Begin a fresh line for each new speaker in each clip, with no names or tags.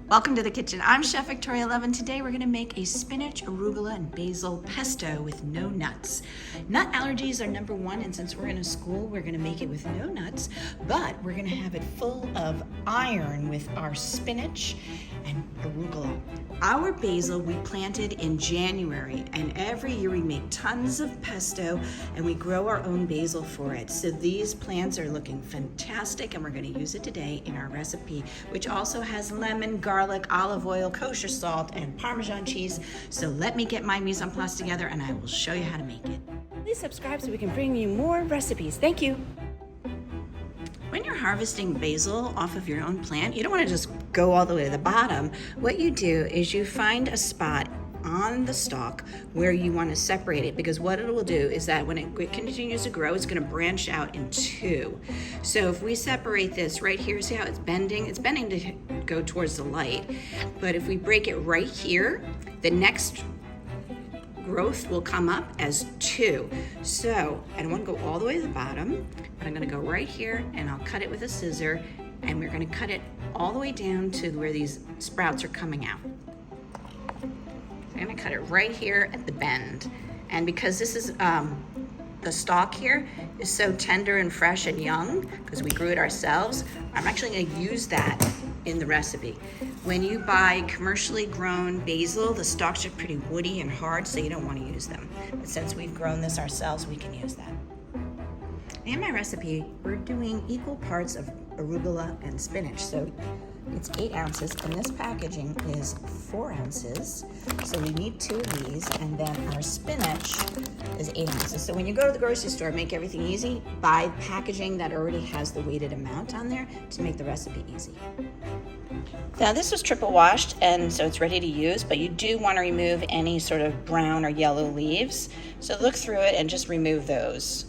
Welcome to the kitchen. I'm Chef Victoria Love, and today we're going to make a spinach, arugula, and basil pesto with no nuts. Nut allergies are number one, and since we're in a school, we're going to make it with no nuts, but we're going to have it full of iron with our spinach and arugula. Our basil we planted in January, and every year we make tons of pesto, and we grow our own basil for it. So these plants are looking fantastic, and we're going to use it today in our recipe, which also has lemon, garlic, olive oil, kosher salt, and Parmesan cheese. So let me get my mise en place together and I will show you how to make it.
Please subscribe so we can bring you more recipes. Thank you.
When you're harvesting basil off of your own plant, you don't want to just go all the way to the bottom. What you do is you find a spot on the stalk where you want to separate it, because what it will do is that when it continues to grow, it's going to branch out in two. So if we separate this right here, see how it's bending? It's bending to go towards the light. But if we break it right here, the next growth will come up as two. So I don't want to go all the way to the bottom, but I'm going to go right here and I'll cut it with a scissor, and we're going to cut it all the way down to where these sprouts are coming out. I'm gonna cut it right here at the bend. And because this is, the stalk here is so tender and fresh and young, because we grew it ourselves, I'm actually gonna use that in the recipe. When you buy commercially grown basil, the stalks are pretty woody and hard, so you don't wanna use them. But since we've grown this ourselves, we can use that. In my recipe, we're doing equal parts of arugula and spinach. So it's 8 ounces, and this packaging is 4 ounces. So we need 2 of these, and then our spinach is 8 ounces. So when you go to the grocery store, make everything easy. Buy packaging that already has the weighted amount on there to make the recipe easy. Now this was triple washed, and so it's ready to use, but you do want to remove any sort of brown or yellow leaves. So look through it and just remove those.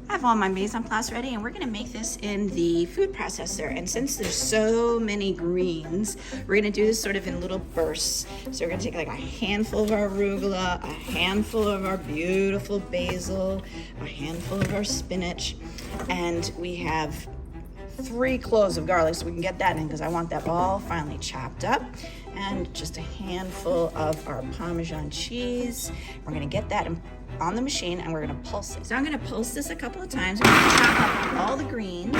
I have all my mise en place ready, and we're going to make this in the food processor. And since there's so many greens, we're going to do this sort of in little bursts. So we're going to take like a handful of our arugula, a handful of our beautiful basil, a handful of our spinach, and we have 3 cloves of garlic, so we can get that in because I want that all finely chopped up, and just a handful of our Parmesan cheese. We're going to get that on the machine, and we're going to pulse it. So I'm going to pulse this a couple of times. We're going to chop up all the greens.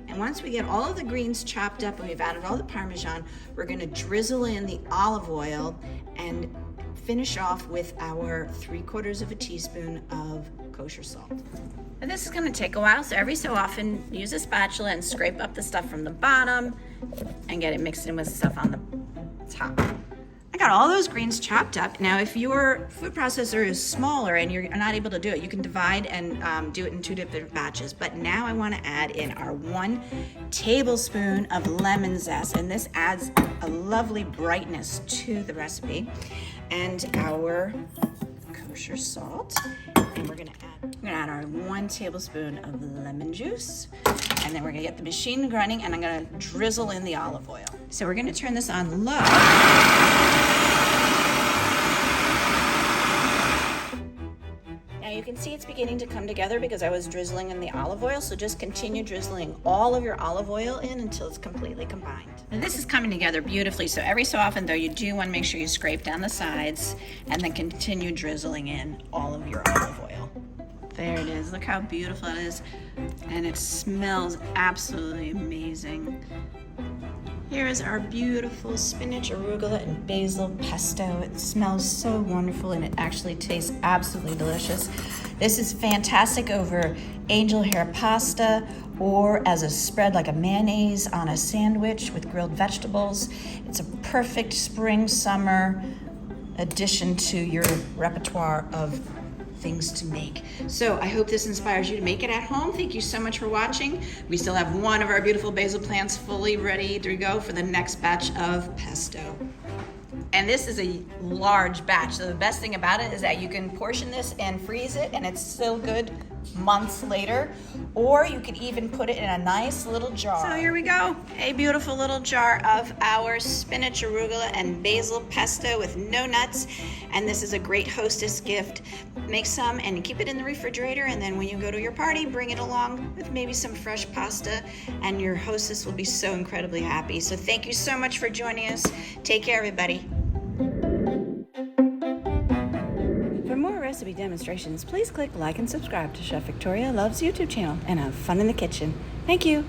And once we get all of the greens chopped up and we've added all the Parmesan, we're going to drizzle in the olive oil and finish off with our 3/4 of a teaspoon of kosher salt. And this is going to take a while, so every so often use a spatula and scrape up the stuff from the bottom and get it mixed in with stuff on the top. I got all those greens chopped up. Now, if your food processor is smaller and you're not able to do it, you can divide and do it in 2 different batches. But now I want to add in our 1 tablespoon of lemon zest, and this adds a lovely brightness to the recipe, and our kosher salt, and we're gonna add our 1 tablespoon of lemon juice, and then we're gonna get the machine running, and I'm gonna drizzle in the olive oil. So we're gonna turn this on low. Now you can see it's beginning to come together because I was drizzling in the olive oil, so just continue drizzling all of your olive oil in until it's completely combined. And this is coming together beautifully, so every so often though, you do want to make sure you scrape down the sides and then continue drizzling in all of your olive oil. There it is. Look how beautiful it is, and it smells absolutely amazing. Here is our beautiful spinach, arugula, and basil pesto. It smells so wonderful, and it actually tastes absolutely delicious. This is fantastic over angel hair pasta, or as a spread like a mayonnaise on a sandwich with grilled vegetables. It's a perfect spring, summer addition to your repertoire of things to make. So I hope this inspires you to make it at home. Thank you so much for watching. We still have 1 of our beautiful basil plants fully ready to go for the next batch of pesto. And this is a large batch. So the best thing about it is that you can portion this and freeze it and it's still good months later. Or you could even put it in a nice little jar. So here we go. A beautiful little jar of our spinach, arugula, and basil pesto with no nuts. And this is a great hostess gift. Make some and keep it in the refrigerator. And then when you go to your party, bring it along with maybe some fresh pasta. And your hostess will be so incredibly happy. So thank you so much for joining us. Take care, everybody.
For more recipe demonstrations, please click like and subscribe to Chef Victoria Loves YouTube channel and have fun in the kitchen. Thank you.